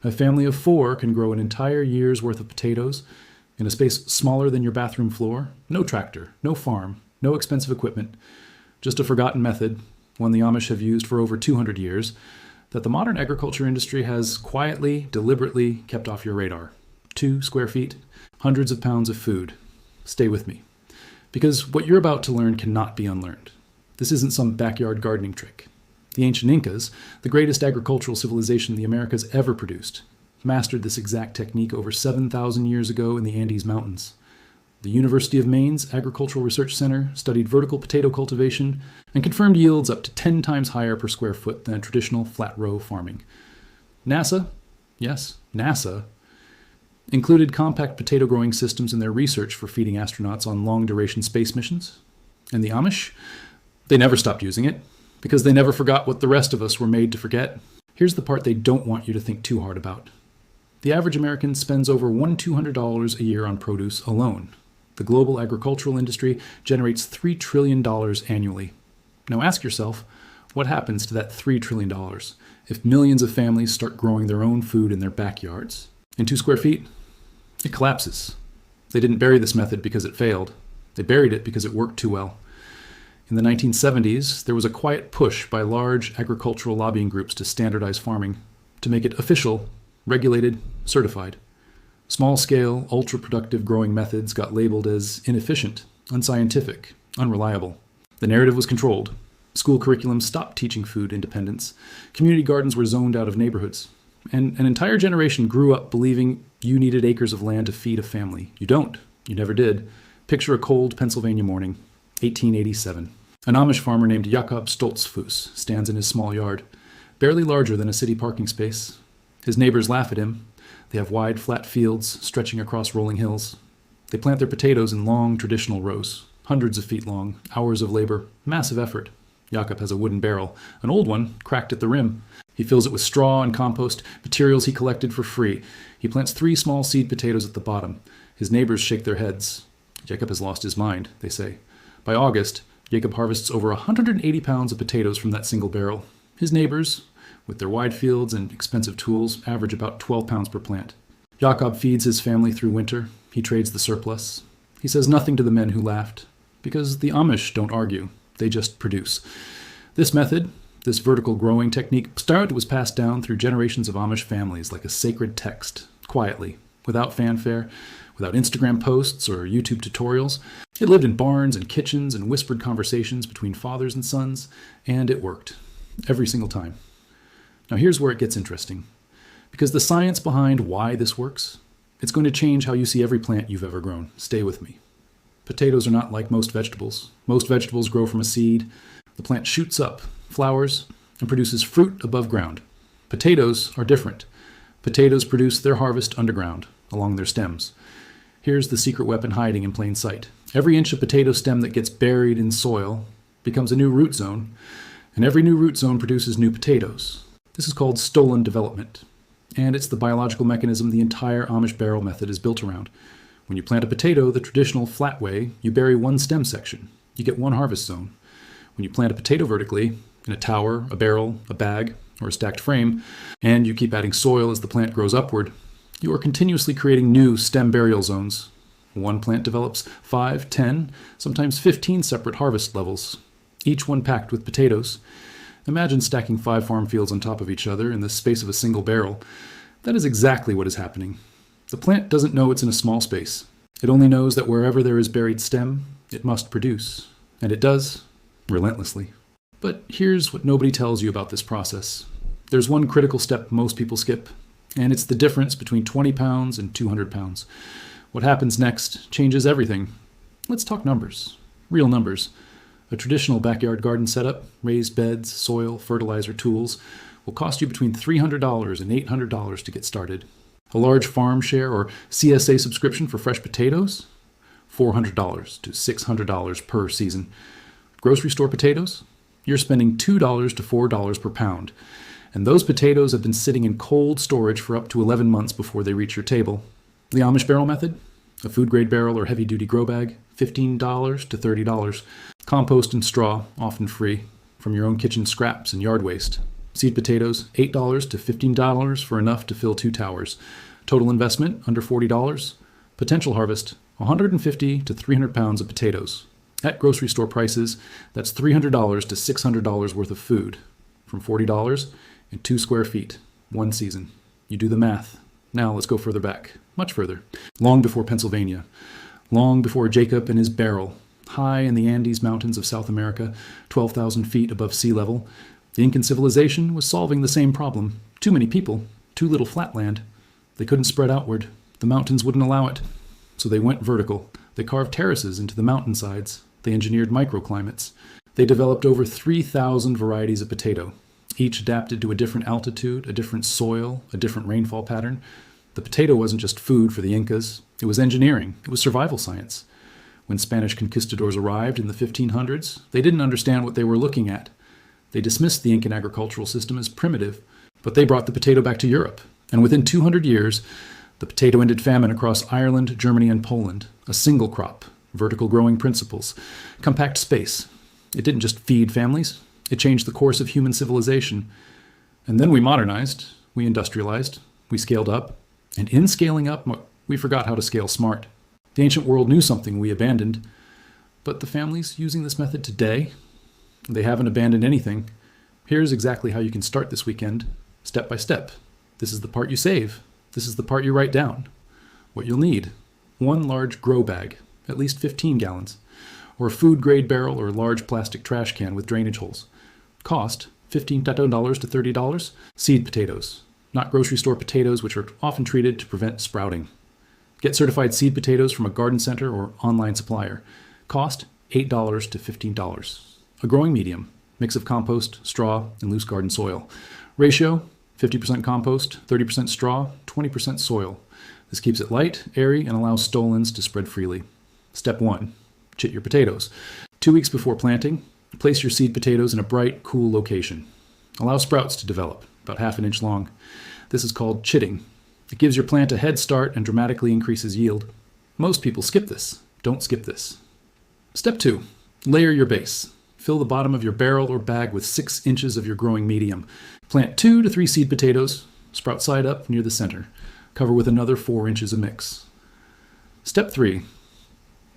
A family of 4 can grow an entire year's worth of potatoes in a space smaller than your bathroom floor. No tractor, no farm, no expensive equipment. Just a forgotten method, one the Amish have used for over 200 years, that the modern agriculture industry has quietly, deliberately kept off your radar. 2 square feet, hundreds of pounds of food. Stay with me. Because what you're about to learn cannot be unlearned. This isn't some backyard gardening trick. The ancient Incas, the greatest agricultural civilization the Americas ever produced, mastered this exact technique over 7,000 years ago in the Andes Mountains. The University of Maine's Agricultural Research Center studied vertical potato cultivation and confirmed yields up to 10 times higher per square foot than traditional flat row farming. NASA, yes, NASA, included compact potato growing systems in their research for feeding astronauts on long-duration space missions. And the Amish, they never stopped using it, because they never forgot what the rest of us were made to forget. Here's the part they don't want you to think too hard about. The average American spends over $1,200 a year on produce alone. The global agricultural industry generates $3 trillion annually. Now ask yourself, what happens to that $3 trillion if millions of families start growing their own food in their backyards? In 2 square feet, it collapses. They didn't bury this method because it failed. They buried it because it worked too well. In the 1970s, there was a quiet push by large agricultural lobbying groups to standardize farming, to make it official, regulated, certified. Small-scale, ultra-productive growing methods got labeled as inefficient, unscientific, unreliable. The narrative was controlled. School curriculums stopped teaching food independence. Community gardens were zoned out of neighborhoods. And an entire generation grew up believing you needed acres of land to feed a family. You don't. You never did. Picture a cold Pennsylvania morning, 1887. An Amish farmer named Jakob Stoltzfus stands in his small yard, barely larger than a city parking space. His neighbors laugh at him. They have wide, flat fields stretching across rolling hills. They plant their potatoes in long, traditional rows, hundreds of feet long, hours of labor, massive effort. Jakob has a wooden barrel, an old one, cracked at the rim. He fills it with straw and compost, materials he collected for free. He plants 3 small seed potatoes at the bottom. His neighbors shake their heads. Jacob has lost his mind, they say. By August, Jacob harvests over 180 pounds of potatoes from that single barrel. His neighbors, with their wide fields and expensive tools, average about 12 pounds per plant. Jakob feeds his family through winter. He trades the surplus. He says nothing to the men who laughed, because the Amish don't argue. They just produce. This method, this vertical growing technique, was passed down through generations of Amish families like a sacred text, quietly, without fanfare, without Instagram posts or YouTube tutorials. It lived in barns and kitchens and whispered conversations between fathers and sons, and it worked. Every single time. Now here's where it gets interesting. Because the science behind why this works, it's going to change how you see every plant you've ever grown. Stay with me. Potatoes are not like most vegetables. Most vegetables grow from a seed. The plant shoots up, flowers, and produces fruit above ground. Potatoes are different. Potatoes produce their harvest underground, along their stems. Here's the secret weapon hiding in plain sight. Every inch of potato stem that gets buried in soil becomes a new root zone, and every new root zone produces new potatoes. This is called stolon development, and it's the biological mechanism the entire Amish barrel method is built around. When you plant a potato the traditional flat way, you bury one stem section. You get one harvest zone. When you plant a potato vertically, in a tower, a barrel, a bag, or a stacked frame, and you keep adding soil as the plant grows upward, you are continuously creating new stem burial zones. One plant develops 5, 10, sometimes 15 separate harvest levels, each one packed with potatoes. Imagine stacking 5 farm fields on top of each other in the space of a single barrel. That is exactly what is happening. The plant doesn't know it's in a small space. It only knows that wherever there is buried stem, it must produce. And it does, relentlessly. But here's what nobody tells you about this process. There's one critical step most people skip, and it's the difference between 20 pounds and 200 pounds. What happens next changes everything. Let's talk numbers. Real numbers. A traditional backyard garden setup, raised beds, soil, fertilizer, tools, will cost you between $300 and $800 to get started. A large farm share or CSA subscription for fresh potatoes? $400 to $600 per season. Grocery store potatoes? You're spending $2 to $4 per pound. And those potatoes have been sitting in cold storage for up to 11 months before they reach your table. The Amish barrel method? A food-grade barrel or heavy-duty grow bag? $15 to $30. Compost and straw, often free, from your own kitchen scraps and yard waste. Seed potatoes, $8 to $15 for enough to fill 2 towers. Total investment, under $40. Potential harvest, 150 to 300 pounds of potatoes. At grocery store prices, that's $300 to $600 worth of food, from $40 and 2 square feet, 1 season. You do the math. Now let's go further back, much further. Long before Pennsylvania, long before Jacob and his barrel, high in the Andes Mountains of South America, 12,000 feet above sea level, the Incan civilization was solving the same problem. Too many people, too little flatland. They couldn't spread outward. The mountains wouldn't allow it. So they went vertical. They carved terraces into the mountainsides. They engineered microclimates. They developed over 3,000 varieties of potato, each adapted to a different altitude, a different soil, a different rainfall pattern. The potato wasn't just food for the Incas. It was engineering. It was survival science. When Spanish conquistadors arrived in the 1500s, they didn't understand what they were looking at. They dismissed the Incan agricultural system as primitive, but they brought the potato back to Europe. And within 200 years, the potato ended famine across Ireland, Germany, and Poland. A single crop, vertical growing principles, compact space. It didn't just feed families. It changed the course of human civilization. And then we modernized, we industrialized, we scaled up. And in scaling up, we forgot how to scale smart. The ancient world knew something we abandoned. But the families using this method today, they haven't abandoned anything. Here's exactly how you can start this weekend, step by step. This is the part you save. This is the part you write down. What you'll need: 1 large grow bag, at least 15 gallons, or a food-grade barrel or a large plastic trash can with drainage holes. Cost, $15 to $30. Seed potatoes, not grocery store potatoes, which are often treated to prevent sprouting. Get certified seed potatoes from a garden center or online supplier. Cost, $8 to $15. A growing medium, mix of compost, straw, and loose garden soil. Ratio, 50% compost, 30% straw, 20% soil. This keeps it light, airy, and allows stolons to spread freely. Step 1. Chit your potatoes. 2 weeks before planting, place your seed potatoes in a bright, cool location. Allow sprouts to develop, about ½ inch long. This is called chitting. It gives your plant a head start and dramatically increases yield. Most people skip this. Don't skip this. Step 2. Layer your base. Fill the bottom of your barrel or bag with 6 inches of your growing medium. Plant 2 to 3 seed potatoes, sprout side up near the center. Cover with another 4 inches of mix. Step 3.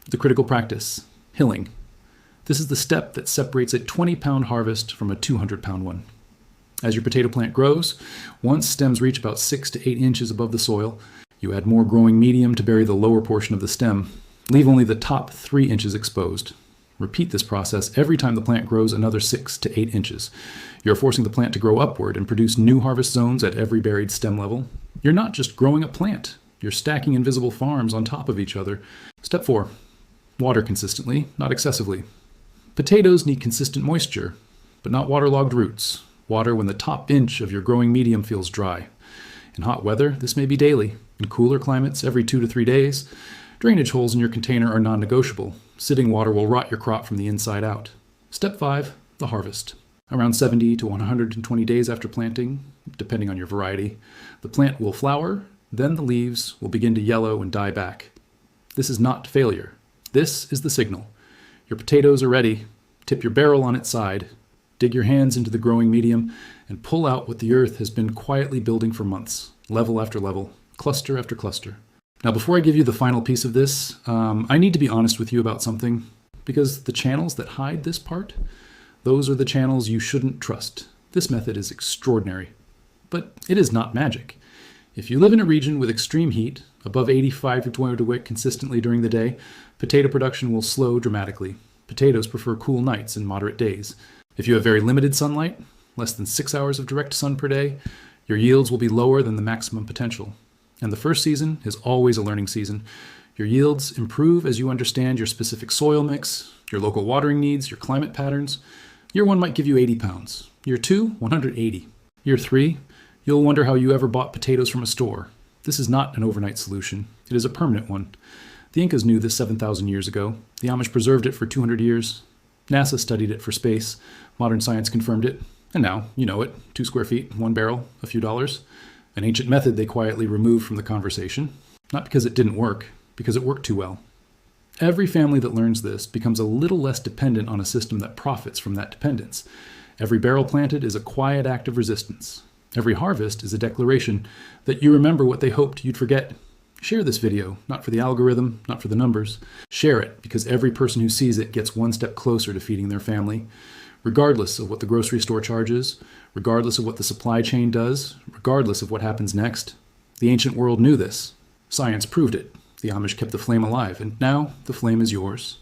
The critical practice, hilling. This is the step that separates a 20-pound harvest from a 200-pound one. As your potato plant grows, once stems reach about 6 to 8 inches above the soil, you add more growing medium to bury the lower portion of the stem. Leave only the top 3 inches exposed. Repeat this process every time the plant grows another 6 to 8 inches. You're forcing the plant to grow upward and produce new harvest zones at every buried stem level. You're not just growing a plant. You're stacking invisible farms on top of each other. Step 4. Water consistently, not excessively. Potatoes need consistent moisture, but not waterlogged roots. Water when the top inch of your growing medium feels dry. In hot weather, this may be daily. In cooler climates, every 2 to 3 days. Drainage holes in your container are non-negotiable. Sitting water will rot your crop from the inside out. Step 5. The harvest. Around 70 to 120 days after planting, depending on your variety, the plant will flower, then the leaves will begin to yellow and die back. This is not failure. This is the signal. Your potatoes are ready. Tip your barrel on its side. Dig your hands into the growing medium and pull out what the earth has been quietly building for months, level after level, cluster after cluster. Now, before I give you the final piece of this, I need to be honest with you about something, because the channels that hide this part, those are the channels you shouldn't trust. This method is extraordinary, but it is not magic. If you live in a region with extreme heat, above 85 degrees consistently during the day, potato production will slow dramatically. Potatoes prefer cool nights and moderate days. If you have very limited sunlight, less than 6 hours of direct sun per day, your yields will be lower than the maximum potential. And the first season is always a learning season. Your yields improve as you understand your specific soil mix, your local watering needs, your climate patterns. Year 1 might give you 80 pounds. Year 2, 180. Year 3, you'll wonder how you ever bought potatoes from a store. This is not an overnight solution. It is a permanent one. The Incas knew this 7,000 years ago. The Amish preserved it for 200 years. NASA studied it for space. Modern science confirmed it. And now, you know it. 2 square feet, 1 barrel, a few dollars. An ancient method they quietly removed from the conversation. Not because it didn't work, because it worked too well. Every family that learns this becomes a little less dependent on a system that profits from that dependence. Every barrel planted is a quiet act of resistance. Every harvest is a declaration that you remember what they hoped you'd forget. Share this video, not for the algorithm, not for the numbers. Share it because every person who sees it gets one step closer to feeding their family. Regardless of what the grocery store charges, regardless of what the supply chain does, regardless of what happens next. The ancient world knew this. Science proved it. The Amish kept the flame alive, and now the flame is yours.